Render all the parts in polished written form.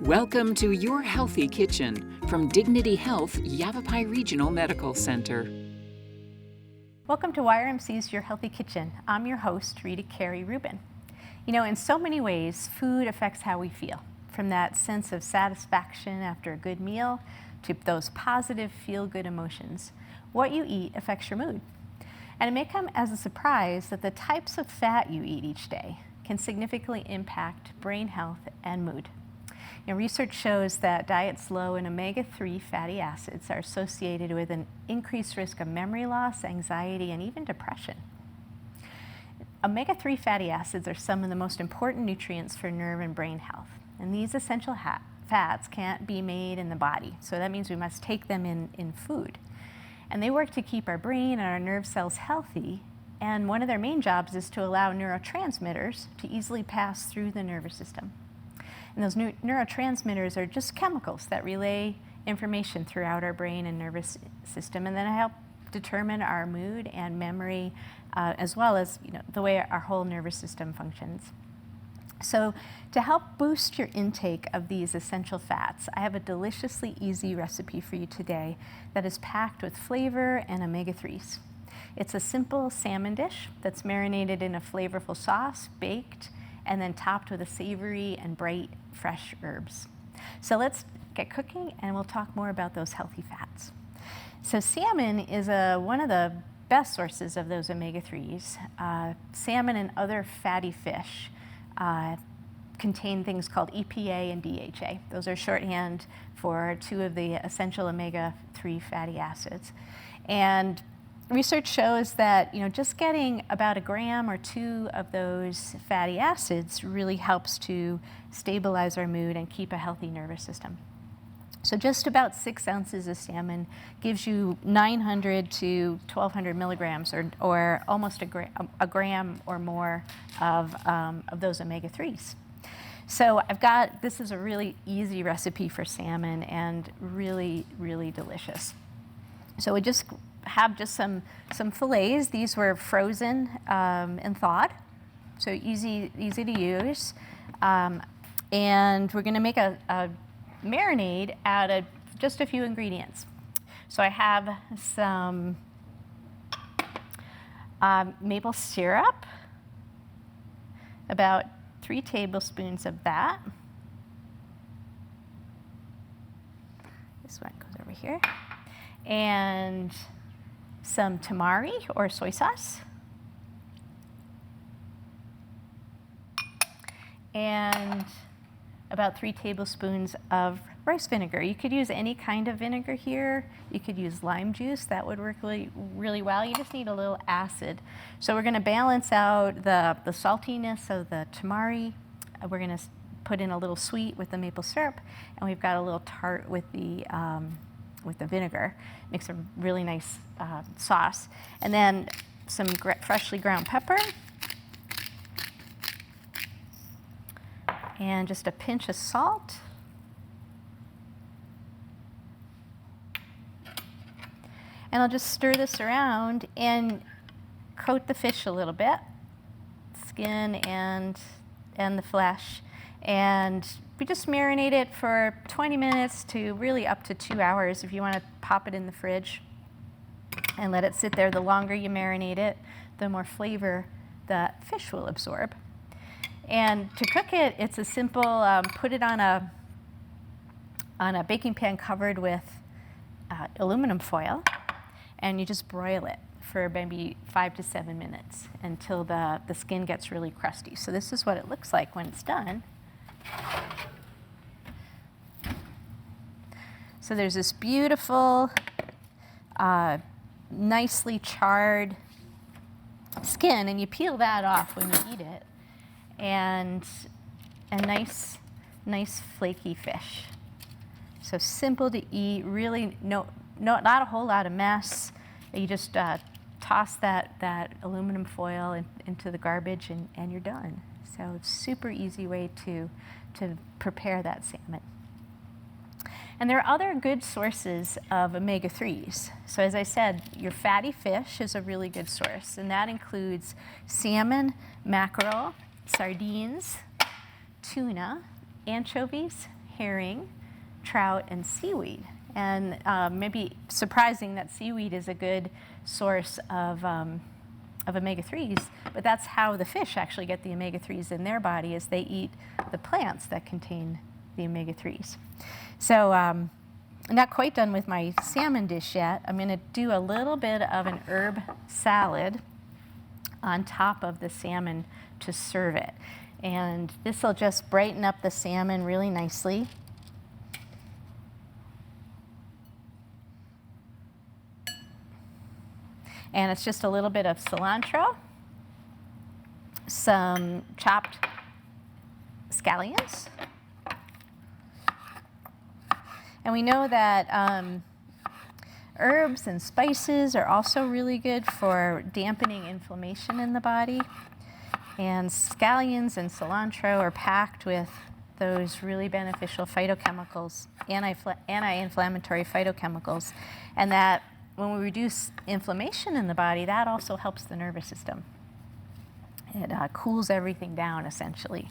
Welcome to Your Healthy Kitchen from Dignity Health Yavapai Regional Medical Center. Welcome to YRMC's Your Healthy Kitchen. I'm your host, Rita Carey Rubin. You know, in so many ways, food affects how we feel, from that sense of satisfaction after a good meal to those positive feel-good emotions. What you eat affects your mood. And it may come as a surprise that the types of fat you eat each day can significantly impact brain health and mood. You know, research shows that diets low in omega-3 fatty acids are associated with an increased risk of memory loss, anxiety, and even depression. Omega-3 fatty acids are some of the most important nutrients for nerve and brain health. And these essential fats can't be made in the body, so that means we must take them in food. And they work to keep our brain and our nerve cells healthy, and one of their main jobs is to allow neurotransmitters to easily pass through the nervous system. And those neurotransmitters are just chemicals that relay information throughout our brain and nervous system, and then help determine our mood and memory, as well as the way our whole nervous system functions. So to help boost your intake of these essential fats, I have a deliciously easy recipe for you today that is packed with flavor and omega-3s. It's a simple salmon dish that's marinated in a flavorful sauce, baked, and then topped with a savory and bright, fresh herbs. So let's get cooking, and we'll talk more about those healthy fats. So salmon is one of the best sources of those omega-3s. Salmon and other fatty fish contain things called EPA and DHA. Those are shorthand for two of the essential omega-3 fatty acids. And research shows that just getting about a gram or two of those fatty acids really helps to stabilize our mood and keep a healthy nervous system. So just about 6 ounces of salmon gives you 900 to 1,200 milligrams, or almost a gram or more of those omega-3s. So this is a really easy recipe for salmon and really, really delicious. So we just have some fillets. These were frozen and thawed, so easy to use. And we're going to make a marinade out of just a few ingredients. So I have some maple syrup, about 3 tablespoons of that. This one goes over here. And some tamari or soy sauce. And about 3 tablespoons of rice vinegar. You could use any kind of vinegar here. You could use lime juice. That would work really, really well. You just need a little acid. So we're going to balance out the saltiness of the tamari. We're going to put in a little sweet with the maple syrup, and we've got a little tart with the vinegar. Makes a really nice sauce. And then some freshly ground pepper. And just a pinch of salt. And I'll just stir this around and coat the fish a little bit, skin and the flesh. And we just marinate it for 20 minutes to really up to 2 hours if you want to pop it in the fridge and let it sit there. The longer you marinate it, the more flavor the fish will absorb. And to cook it, it's a simple, put it on a baking pan covered with aluminum foil, and you just broil it for maybe 5 to 7 minutes until the skin gets really crusty. So this is what it looks like when it's done. So there's this beautiful, nicely charred skin, and you peel that off when you eat it. And a nice flaky fish. So simple to eat, really not a whole lot of mess. You just toss that aluminum foil into the garbage and you're done. So it's a super easy way to prepare that salmon. And there are other good sources of omega-3s. So as I said, your fatty fish is a really good source, and that includes salmon, mackerel, sardines, tuna, anchovies, herring, trout, and seaweed. And maybe surprising that seaweed is a good source of omega-3s, but that's how the fish actually get the omega-3s in their body, is they eat the plants that contain the omega-3s. So I'm not quite done with my salmon dish yet. I'm going to do a little bit of an herb salad on top of the salmon to serve it. And this will just brighten up the salmon really nicely. And it's just a little bit of cilantro, some chopped scallions. And we know that herbs and spices are also really good for dampening inflammation in the body. And scallions and cilantro are packed with those really beneficial phytochemicals, anti-inflammatory phytochemicals, and that when we reduce inflammation in the body, that also helps the nervous system. It cools everything down, essentially.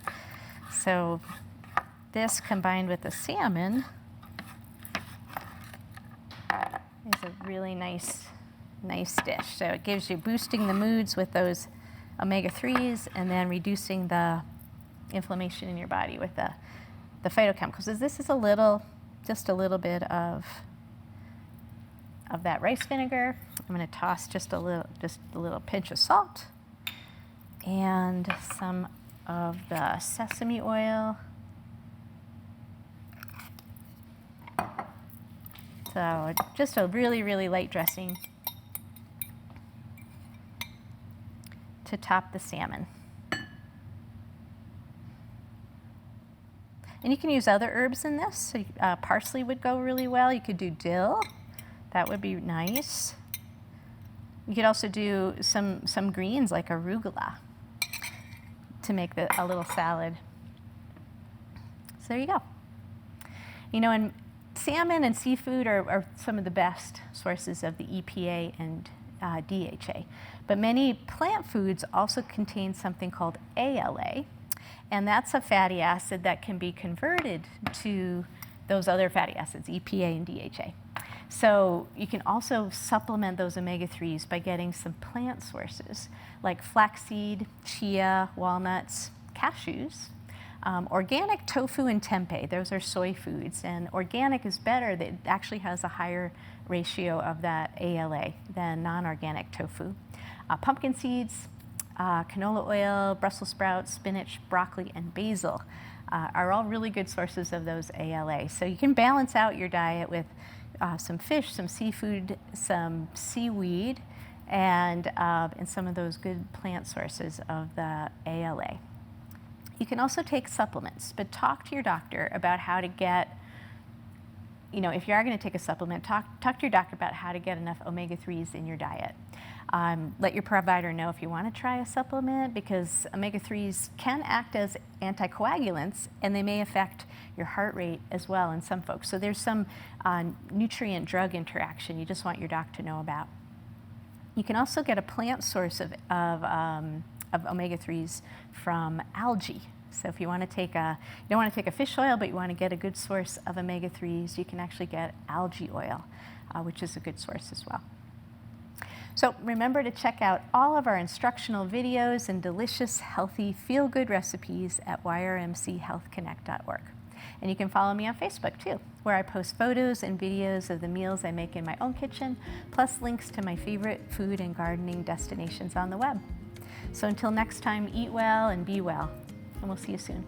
So this combined with the salmon is a really nice dish. So it gives you boosting the moods with those omega-3s and then reducing the inflammation in your body with the phytochemicals. So this is just a little bit of that rice vinegar. I'm going to toss just a little pinch of salt and some of the sesame oil. So just a really, really light dressing to top the salmon. And you can use other herbs in this. So, parsley would go really well. You could do dill. That would be nice. You could also do some greens like arugula to make a little salad. So there you go. You know, and salmon and seafood are some of the best sources of the EPA and DHA. But many plant foods also contain something called ALA, and that's a fatty acid that can be converted to those other fatty acids, EPA and DHA. So you can also supplement those omega-3s by getting some plant sources like flaxseed, chia, walnuts, cashews, organic tofu and tempeh. Those are soy foods, and organic is better. It actually has a higher ratio of that ALA than non-organic tofu. Pumpkin seeds, canola oil, Brussels sprouts, spinach, broccoli, and basil are all really good sources of those ALA. So you can balance out your diet with some fish, some seafood, some seaweed, and some of those good plant sources of the ALA. You can also take supplements, but talk to your doctor about how to get, if you are going to take a supplement, talk to your doctor about how to get enough omega-3s in your diet. Let your provider know if you want to try a supplement, because omega-3s can act as anticoagulants, and they may affect your heart rate as well in some folks. So there's some nutrient-drug interaction you just want your doc to know about. You can also get a plant source of omega-3s from algae. So if you don't want to take a fish oil, but you want to get a good source of omega-3s, you can actually get algae oil, which is a good source as well. So remember to check out all of our instructional videos and delicious, healthy, feel-good recipes at yrmchealthconnect.org. And you can follow me on Facebook too, where I post photos and videos of the meals I make in my own kitchen, plus links to my favorite food and gardening destinations on the web. So until next time, eat well and be well, and we'll see you soon.